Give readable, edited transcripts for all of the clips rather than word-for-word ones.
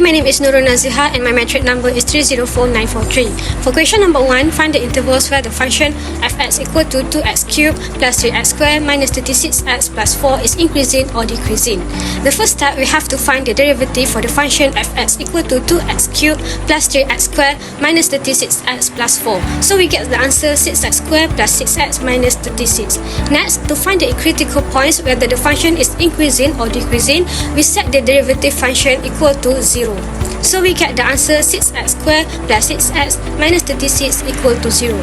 my name is Nurul Naziha and my metric number is 304943. For question number 1, find the intervals where the function fx equal to 2x cubed plus 3x squared minus 36x plus 4 is increasing or decreasing. The first step, we have to find the derivative for the function fx equal to 2x cubed plus 3x squared minus 36x plus 4. So we get the answer 6x squared plus 6x minus 36. Next, to find the critical points whether the function is increasing or decreasing, we set the derivative function equal to 0. So we get the answer 6x squared plus 6x minus 36 equal to 0.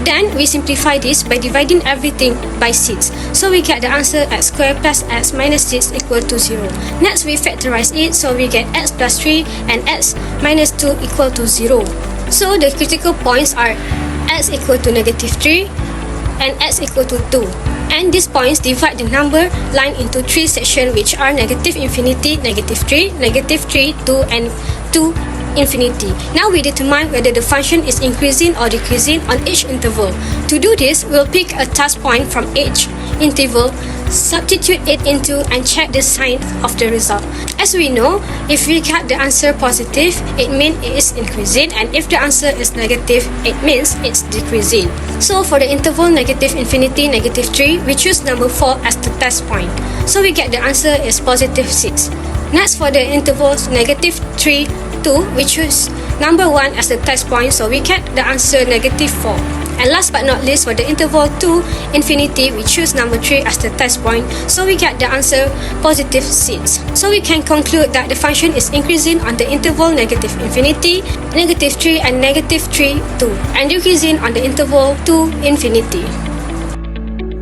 Then we simplify this by dividing everything by 6. So we get the answer x squared plus x minus 6 equal to 0. Next we factorize it, so we get x plus 3 and x minus 2 equal to 0. So the critical points are x equal to negative 3 and x equal to 2. And these points divide the number line into 3 sections, which are negative infinity, negative 3, negative 3, 2 and 2 infinity. Now we determine whether the function is increasing or decreasing on each interval. To do this, we'll pick a task point from each interval, substitute it into and check the sign of the result. As we know, if we get the answer positive, it means it is increasing, and if the answer is negative, it means it's decreasing. So for the interval negative infinity, negative 3, we choose number 4 as the test point. So we get the answer is positive 6. Next, for the intervals negative 3, 2, we choose number 1 as the test point, so we get the answer negative 4. And last but not least, for the interval 2, infinity, we choose number 3 as the test point, so we get the answer positive 6. So we can conclude that the function is increasing on the interval negative infinity, negative 3 and negative 3, 2, and decreasing on the interval 2, infinity.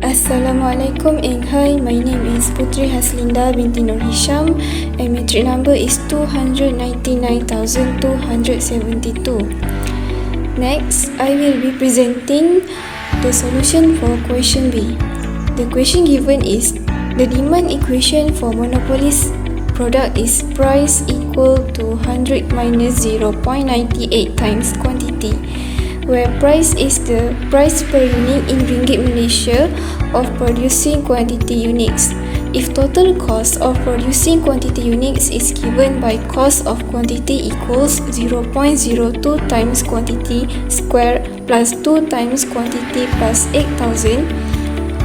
Assalamualaikum and hi, my name is Putri Haslinda binti Nur Hisham and metric number is 299,272. Next, I will be presenting the solution for question B. The question given is the demand equation for monopoly's product is price equal to 100 minus 0.98 times quantity, where price is the price per unit in Ringgit Malaysia of producing quantity units. If total cost of producing quantity units is given by cost of quantity equals 0.02 times quantity square plus 2 times quantity plus 8,000.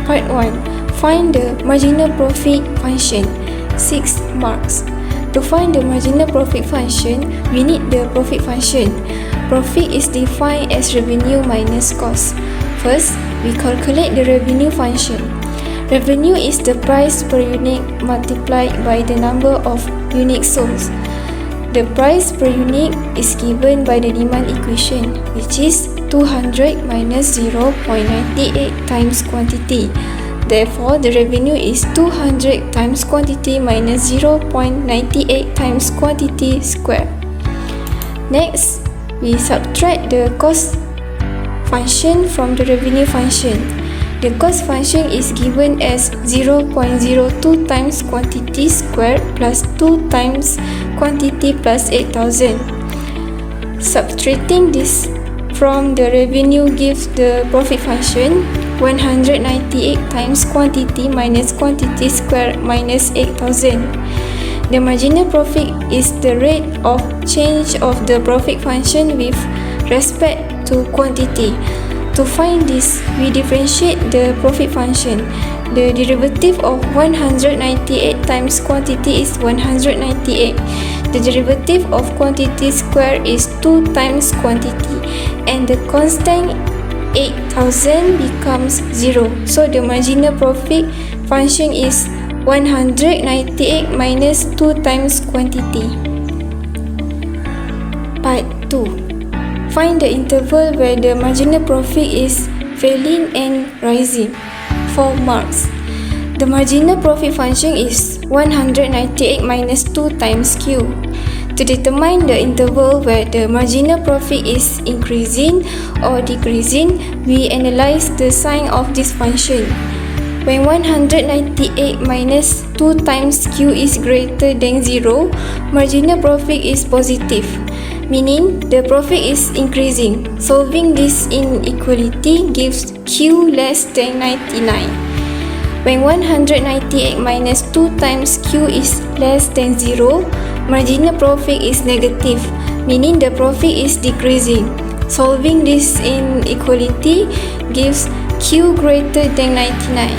Part 1. Find the marginal profit function. 6 marks. To find the marginal profit function, we need the profit function. Profit is defined as revenue minus cost. First, we calculate the revenue function. Revenue is the price per unit multiplied by the number of units sold. The price per unit is given by the demand equation, which is 200 minus 0.98 times quantity. Therefore, the revenue is 200 times quantity minus 0.98 times quantity squared. Next, we subtract the cost function from the revenue function. The cost function is given as 0.02 times quantity squared plus 2 times quantity plus 8,000. Subtracting this from the revenue gives the profit function 198 times quantity minus quantity squared minus 8,000. The marginal profit is the rate of change of the profit function with respect to quantity. To find this, we differentiate the profit function. The derivative of 198 times quantity is 198. The derivative of quantity squared is 2 times quantity, and the constant 8,000 becomes 0. So the marginal profit function is 198 minus 2 times quantity. Part 2. Find the interval where the marginal profit is falling and rising. 4 marks. The marginal profit function is 198 minus 2 times Q. To determine the interval where the marginal profit is increasing or decreasing, we analyze the sign of this function. When 198 minus 2 times Q is greater than 0, marginal profit is positive, meaning the profit is increasing. Solving this inequality gives Q less than 99. When 198 minus 2 times q is less than 0, marginal profit is negative, meaning the profit is decreasing. Solving this inequality gives q greater than 99.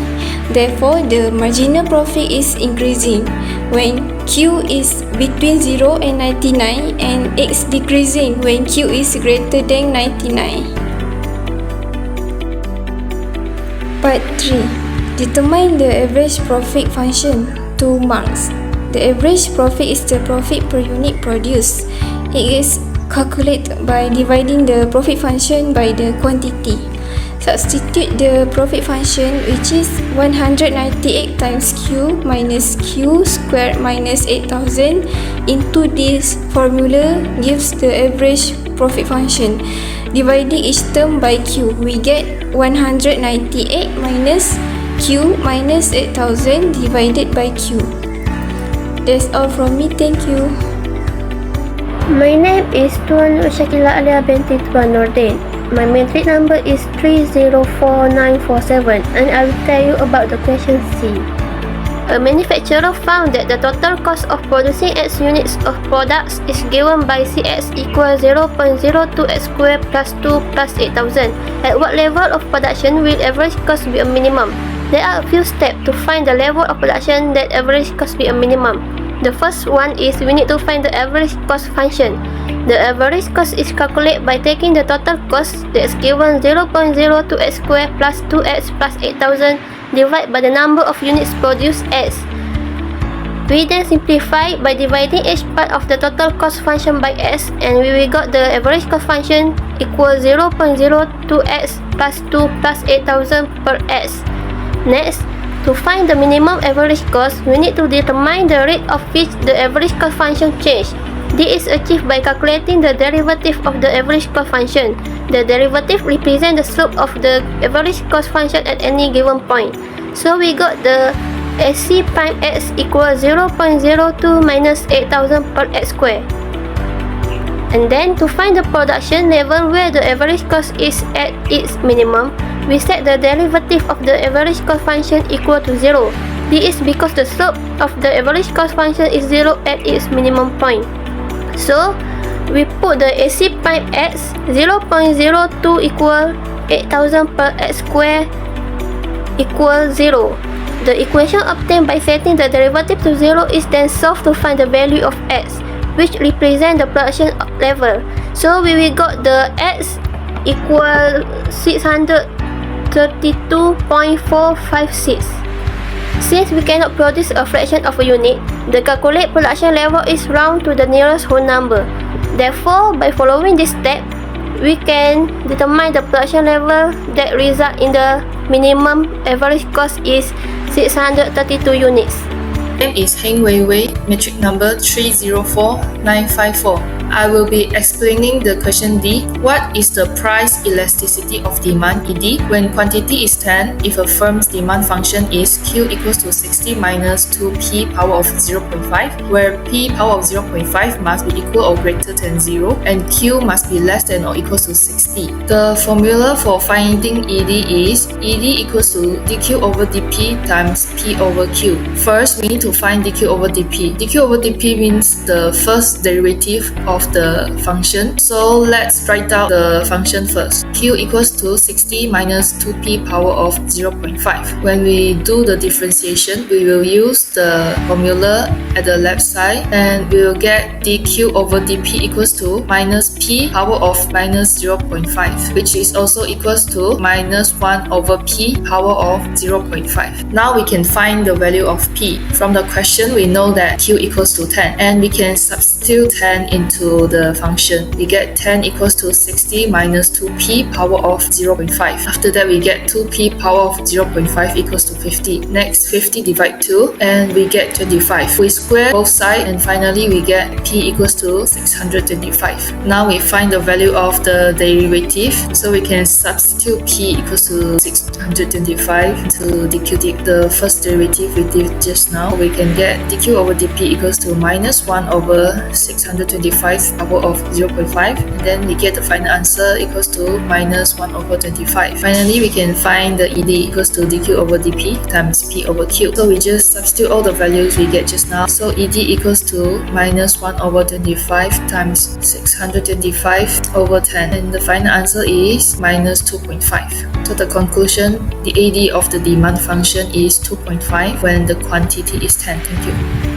Therefore, the marginal profit is increasing when q is between 0 and 99 and x decreasing when q is greater than 99. Part 3. Determine the average profit function. 2 marks. The average profit is the profit per unit produced. It is calculated by dividing the profit function by the quantity. Substitute the profit function, which is 198 times q minus q squared minus 8000 into this formula gives the average profit function. Dividing each term by q, we get 198 minus q minus 8000 divided by q. That's all from me. Thank you. My name is Tuan Syakila Alia binti Tuan Nordin. My metric number is 304947 and I will tell you about the question C. A manufacturer found that the total cost of producing X units of products is given by Cx equals 0.02x squared plus 2 plus 8000. At what level of production will average cost be a minimum? There are a few steps to find the level of production that average cost be a minimum. The first one is we need to find the average cost function. The average cost is calculated by taking the total cost that is given 0.02x squared plus 2x plus 8000 divided by the number of units produced x. We then simplify by dividing each part of the total cost function by s, and we will got the average cost function equals 0.02x plus 2 plus 8000 per s. Next, to find the minimum average cost, we need to determine the rate of which the average cost function changes. This is achieved by calculating the derivative of the average cost function. The derivative represents the slope of the average cost function at any given point. So we got the SC prime x equals 0.02 minus 8000 per x squared. And then to find the production level where the average cost is at its minimum, we set the derivative of the average cost function equal to 0. This is because the slope of the average cost function is 0 at its minimum point. So, we put the AC prime x 0.02 equal 8000 per x square equal 0. The equation obtained by setting the derivative to 0 is then solved to find the value of x, which represent the production level. So we will got the x equal 632.456. Since we cannot produce a fraction of a unit, the calculated production level is round to the nearest whole number. Therefore, by following this step, we can determine the production level that result in the minimum average cost is 632 units. Name is Heng Wei Wei, metric number 304954. I will be explaining the question D. What is the price elasticity of demand ED when quantity is 10 if a firm's demand function is Q equals to 60 minus 2P power of 0.5, where P power of 0.5 must be equal or greater than 0 and Q must be less than or equal to 60. The formula for finding ED is ED equals to dQ over dP times P over Q. First, we need to find dQ over dP. dQ over dP means the first derivative of the function. So let's write out the function first. Q equals to 60 minus 2p power of 0.5. When we do the differentiation, we will use the formula at the left side and we will get dq over dp equals to minus p power of minus 0.5, which is also equals to minus 1 over p power of 0.5. Now we can find the value of p. From the question, we know that q equals to 10 and we can substitute 10 into the function. We get 10 equals to 60 minus 2p power of 0.5. After that, we get 2p power of 0.5 equals to 50. Next, 50 divide 2 and we get 25. We square both sides and finally we get p equals to 625. Now we find the value of the derivative. So we can substitute p equals to 625 to dq the first derivative we did just now. We can get dq over dp equals to minus 1 over 625 power of 0.5, and then we get the final answer equals to minus 1 over 25. Finally, we can find the ED equals to dq over dp times p over q. So we just substitute all the values we get just now. So ED equals to minus 1 over 25 times 625 over 10, and the final answer is minus 2.5. So the conclusion, the AD of the demand function is 2.5 when the quantity is 10. Thank you.